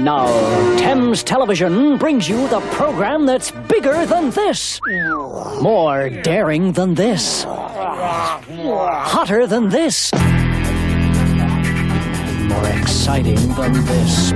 And now, Thames Television brings you the program that's bigger than this, more daring than this, hotter than this, more exciting than this.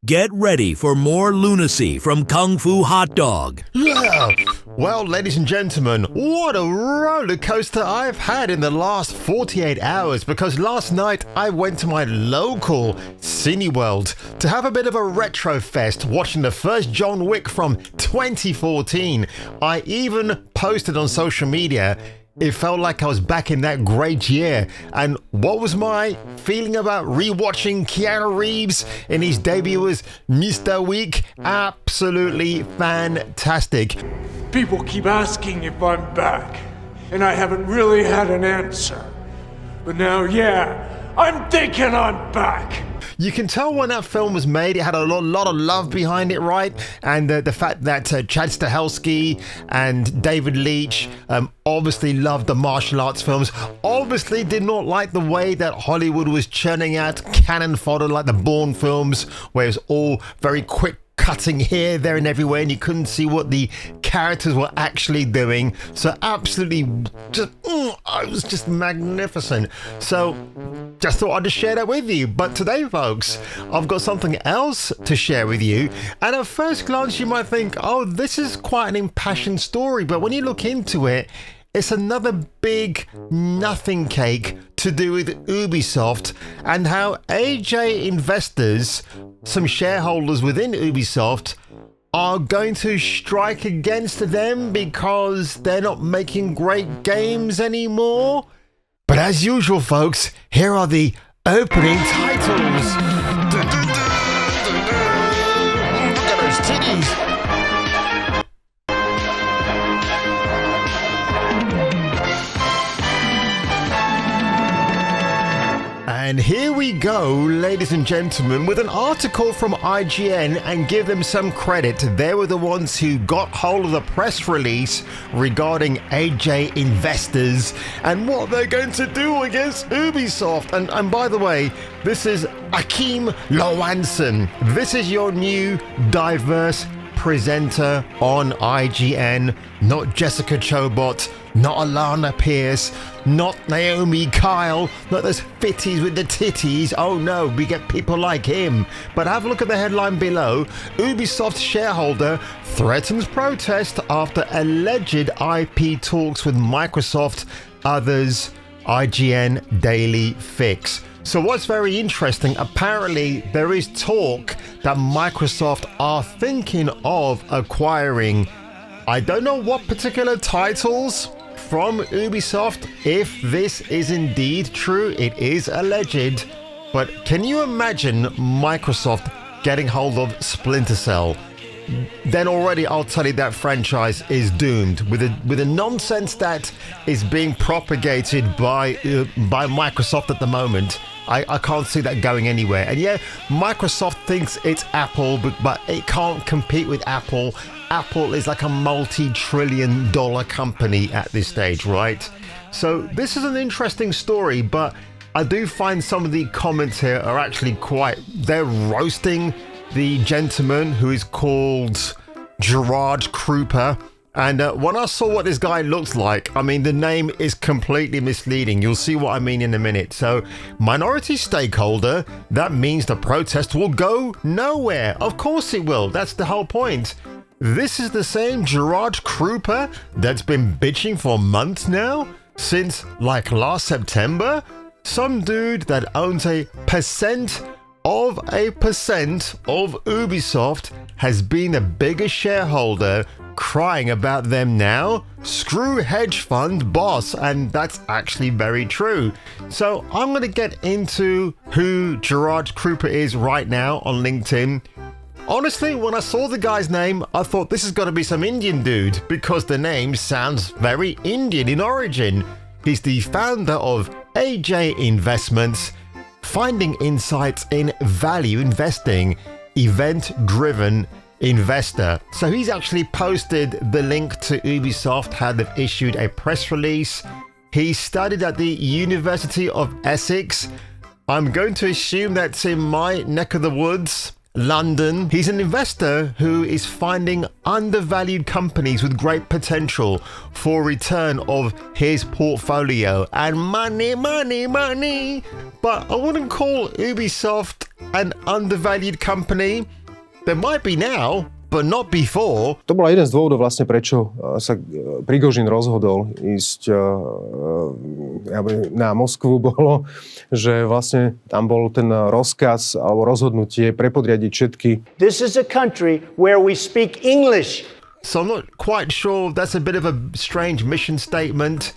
Get ready for more lunacy from Kung Fu Hot Dog. Yeah. Well, ladies and gentlemen, what a roller coaster I've had in the last 48 hours, because last night I went to my local Cineworld to have a bit of a retro fest watching the first John Wick from 2014. I even posted on social media. It felt like I was back in that great year. And what was my feeling about rewatching Keanu Reeves in his debut as Mr. Wick? Absolutely fantastic. People keep asking if I'm back, and I haven't really had an answer. But now, yeah, I'm thinking I'm back. You can tell when that film was made, it had a lot of love behind it, right? And the fact that Chad Stahelski and David Leitch obviously loved the martial arts films, obviously did not like the way that Hollywood was churning out cannon fodder like the Bourne films, where it was all very quick cutting here, there and everywhere, and you couldn't see what the characters were actually doing. So absolutely just it was just magnificent. So just thought I'd just share that with you. But today, folks, I've got something else to share with you. And at first glance you might think, oh, this is quite an impassioned story, but when you look into it, it's another big nothing cake to do with Ubisoft and how AJ investors, some shareholders within Ubisoft, are going to strike against them because they're not making great games anymore. But as usual, folks, here are the opening titles. Look at those titties. And here we go, ladies and gentlemen, with an article from IGN, and give them some credit. They were the ones who got hold of the press release regarding AJ investors and what they're going to do against Ubisoft. And by the way, this is Akeem Lowanson. This is your new diverse presenter on IGN, not Jessica Chobot, not Alana Pierce, not Naomi Kyle, not those fitties with the titties. Oh no, we get people like him. But have a look at the headline below. Ubisoft shareholder threatens protest after alleged IP talks with Microsoft, others. IGN Daily Fix. So what's very interesting, apparently there is talk that Microsoft are thinking of acquiring, I don't know what particular titles from Ubisoft. If this is indeed true, it is alleged. But can you imagine Microsoft getting hold of Splinter Cell? Then already I'll tell you that franchise is doomed with the nonsense that is being propagated by Microsoft at the moment. I can't see that going anywhere. And yeah, Microsoft thinks it's Apple, but it can't compete with Apple. Apple is like a multi-trillion-dollar company at this stage, right? So this is an interesting story, but I do find some of the comments here are actually they're roasting the gentleman who is called Gerard Krupa. And when I saw what this guy looks like, I mean, the name is completely misleading. You'll see what I mean in a minute. So, minority stakeholder, that means the protest will go nowhere. Of course it will. That's the whole point. This is the same Gerard Krupa that's been bitching for months now, since like last September. Some dude that owns a percent of Ubisoft has been a bigger shareholder, crying about them now. Screw hedge fund boss. And that's actually very true. So I'm going to get into who Gerard Krupa is right now on LinkedIn. Honestly, when I saw the guy's name, I thought this is going to be some Indian dude, because the name sounds very Indian in origin. He's the founder of AJ Investments, finding insights in value investing, event-driven investor. So he's actually posted the link to Ubisoft, how they've issued a press release. He studied at the University of Essex. I'm going to assume that's in my neck of the woods, London. He's an investor who is finding undervalued companies with great potential for return of his portfolio. And money. But I wouldn't call Ubisoft an undervalued company. There might be now, but not before. To bol jeden z dôvodov vlastne, prečo sa Prigožin rozhodol ísť na Moskvu, bolo, že vlastne tam bol ten rozkaz alebo rozhodnutie prepodriadiť všetky. This is a country where we speak English. So I'm not quite sure. That's a bit of a strange mission statement.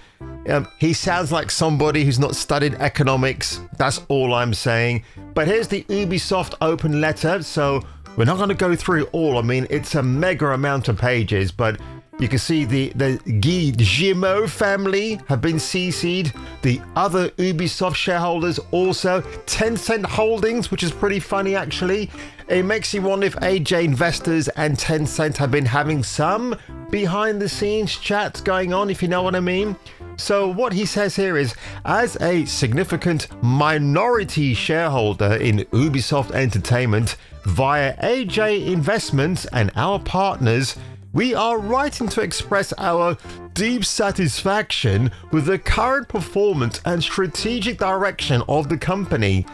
He sounds like somebody who's not studied economics. That's all I'm saying. But here's the Ubisoft open letter. So we're not going to go through all. I mean, it's a mega amount of pages, but you can see the Guillemot family have been CC'd. The other Ubisoft shareholders also. Tencent Holdings, which is pretty funny actually. It makes you wonder if AJ Investors and Tencent have been having some behind the scenes chats going on, if you know what I mean. So what he says here is, as a significant minority shareholder in Ubisoft Entertainment via AJ Investments and our partners, we are writing to express our deep satisfaction with the current performance and strategic direction of the company.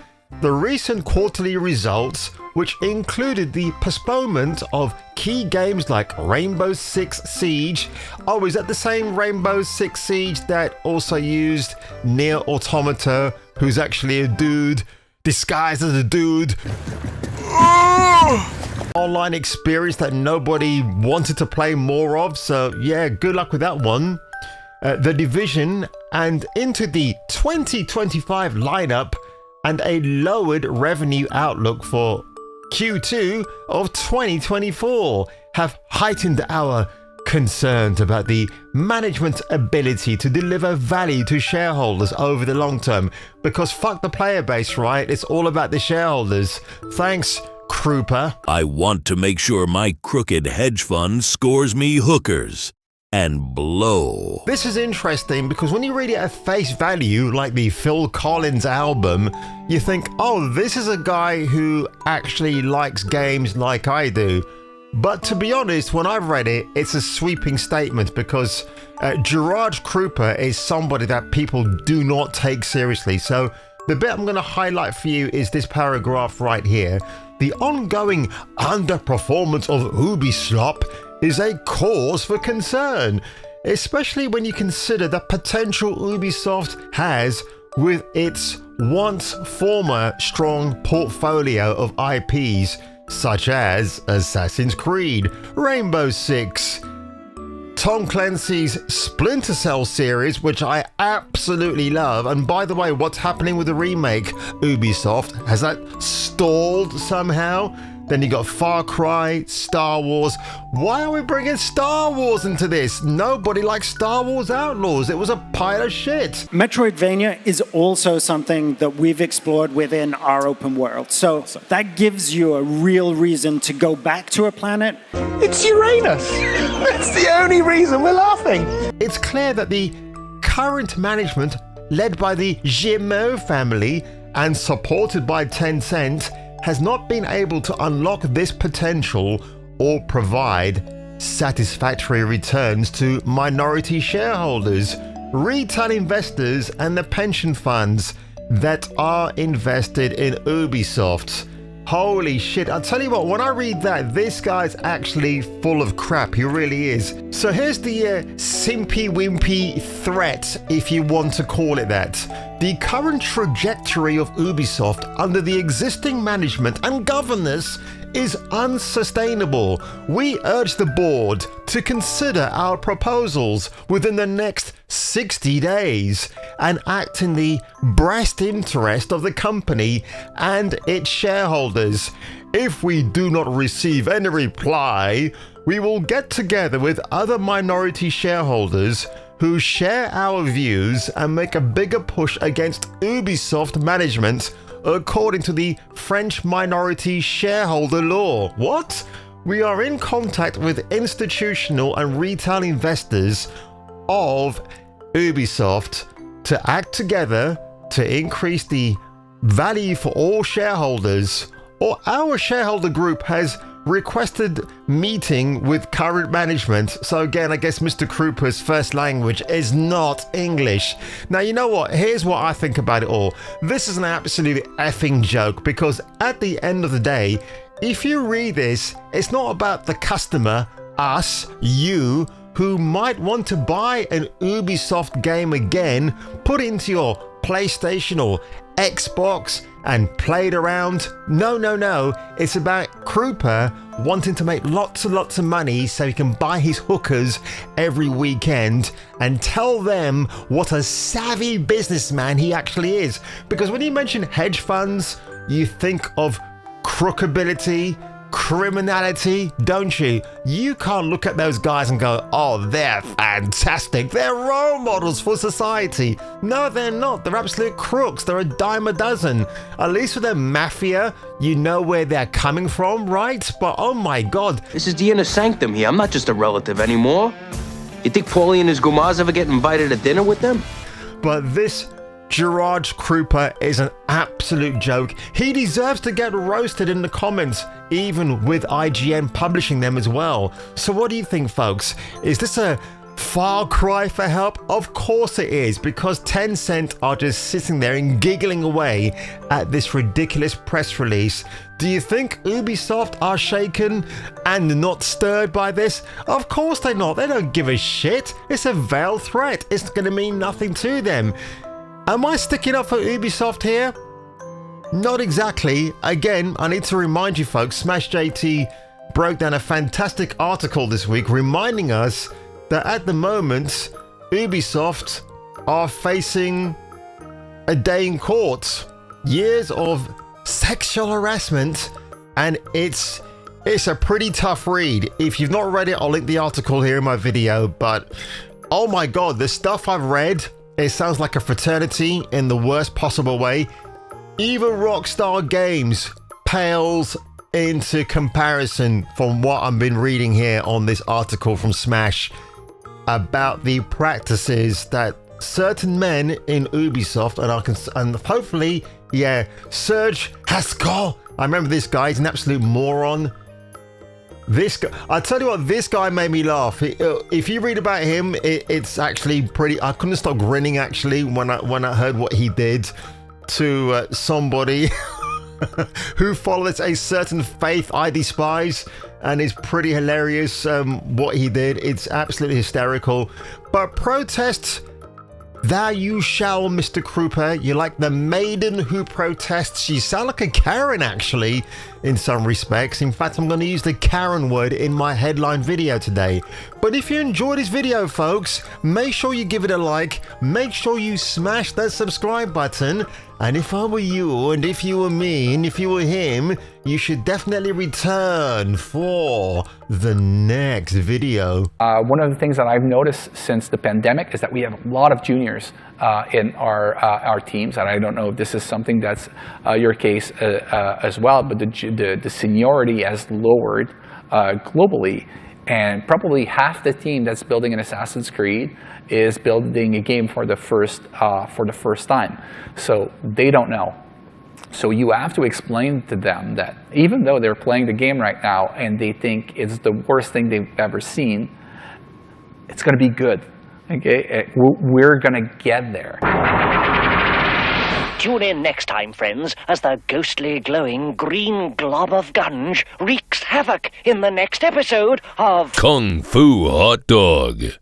The recent quarterly results, which included the postponement of key games like Rainbow Six Siege. Oh, is that the same Rainbow Six Siege that also used Nier Automata, who's actually a dude disguised as a dude? Online experience that nobody wanted to play more of, so yeah, good luck with that one. The Division, and into the 2025 lineup, and a lowered revenue outlook for Q2 of 2024 have heightened our concerns about the management's ability to deliver value to shareholders over the long term. Because fuck the player base, right? It's all about the shareholders. Thanks, Krupa. I want to make sure my crooked hedge fund scores me hookers and blow. This is interesting because when you read it at face value, like the Phil Collins album, you think, oh, this is a guy who actually likes games like I do. But to be honest, when I've read it, it's a sweeping statement because Gerard Krupa is somebody that people do not take seriously. So the bit I'm going to highlight for you is this paragraph right here. The ongoing underperformance of Ubisoft is a cause for concern, especially when you consider the potential Ubisoft has with its once former strong portfolio of IPs such as Assassin's Creed, Rainbow Six, Tom Clancy's Splinter Cell series, which I absolutely love. And by the way, what's happening with the remake, Ubisoft? Has that stalled somehow? Then you got Far Cry, Star Wars. Why are we bringing Star Wars into this? Nobody likes Star Wars Outlaws. It was a pile of shit. Metroidvania is also something that we've explored within our open world. So that gives you a real reason to go back to a planet. It's Uranus. That's the only reason we're laughing. It's clear that the current management, led by the Guillemot family and supported by Tencent, has not been able to unlock this potential or provide satisfactory returns to minority shareholders, retail investors, and the pension funds that are invested in Ubisoft. Holy shit, I'll tell you what, when I read that, this guy's actually full of crap, he really is. So here's the simpy-wimpy threat, if you want to call it that. The current trajectory of Ubisoft under the existing management and governance is unsustainable. We urge the board to consider our proposals within the next 60 days and act in the best interest of the company and its shareholders. If we do not receive any reply, we will get together with other minority shareholders who share our views and make a bigger push against Ubisoft management according to the French minority shareholder law. What? We are in contact with institutional and retail investors of Ubisoft to act together to increase the value for all shareholders, or our shareholder group has requested meeting with current management. So again, I guess Mr. Krupa's first language is not English. Now, you know what? Here's what I think about it all. This is an absolute effing joke, because at the end of the day, if you read this, it's not about the customer, us, you, who might want to buy an Ubisoft game again, put it into your PlayStation or Xbox and play it around. No. It's about Krupa wanting to make lots and lots of money so he can buy his hookers every weekend and tell them what a savvy businessman he actually is. Because when you mention hedge funds, you think of crookability, criminality, don't you? You can't look at those guys and go, oh, they're fantastic, they're role models for society. No, they're not. They're absolute crooks. They're a dime a dozen. At least with their mafia, you know where they're coming from, right? But oh my god, This is the inner sanctum here. I'm not just a relative anymore. You think Paulie and his Gumars ever get invited to dinner with them? but this Gerard Krupa is an absolute joke. He deserves to get roasted in the comments, even with IGN publishing them as well. So what do you think, folks? Is this a far cry for help? Of course it is, because Tencent are just sitting there and giggling away at this ridiculous press release. Do you think Ubisoft are shaken and not stirred by this? Of course they're not. They don't give a shit. It's a veiled threat. It's going to mean nothing to them. Am I sticking up for Ubisoft here? Not exactly. Again, I need to remind you folks, Smash JT broke down a fantastic article this week reminding us that at the moment, Ubisoft are facing a day in court. Years of sexual harassment, and it's a pretty tough read. If you've not read it, I'll link the article here in my video, but oh my god, the stuff I've read, it sounds like a fraternity in the worst possible way. Even Rockstar Games pales into comparison from what I've been reading here on this article from Smash about the practices that certain men in Ubisoft and hopefully, Serge Haskell. I remember this guy. He's an absolute moron. This guy, I tell you what, this guy made me laugh. If you read about him, it's actually pretty. I couldn't stop grinning actually when I heard what he did to somebody who follows a certain faith I despise, and it's pretty hilarious what he did. It's absolutely hysterical. But protests, thou you shall, Mr. Krupa. You're like the maiden who protests. You sound like a Karen, actually, in some respects. In fact, I'm going to use the Karen word in my headline video today. But if you enjoyed this video, folks, make sure you give it a like. Make sure you smash that subscribe button. And if I were you, and if you were me, and if you were him, you should definitely return for the next video. One of the things that I've noticed since the pandemic is that we have a lot of juniors in our teams, and I don't know if this is something that's your case as well, but the seniority has lowered globally, and probably half the team that's building an Assassin's Creed is building a game for the first time, so they don't know. So you have to explain to them that even though they're playing the game right now and they think it's the worst thing they've ever seen, it's going to be good. Okay, we're going to get there. Tune in next time, friends, as the ghostly, glowing green glob of gunge wreaks havoc in the next episode of Kung Fu Hot Dog.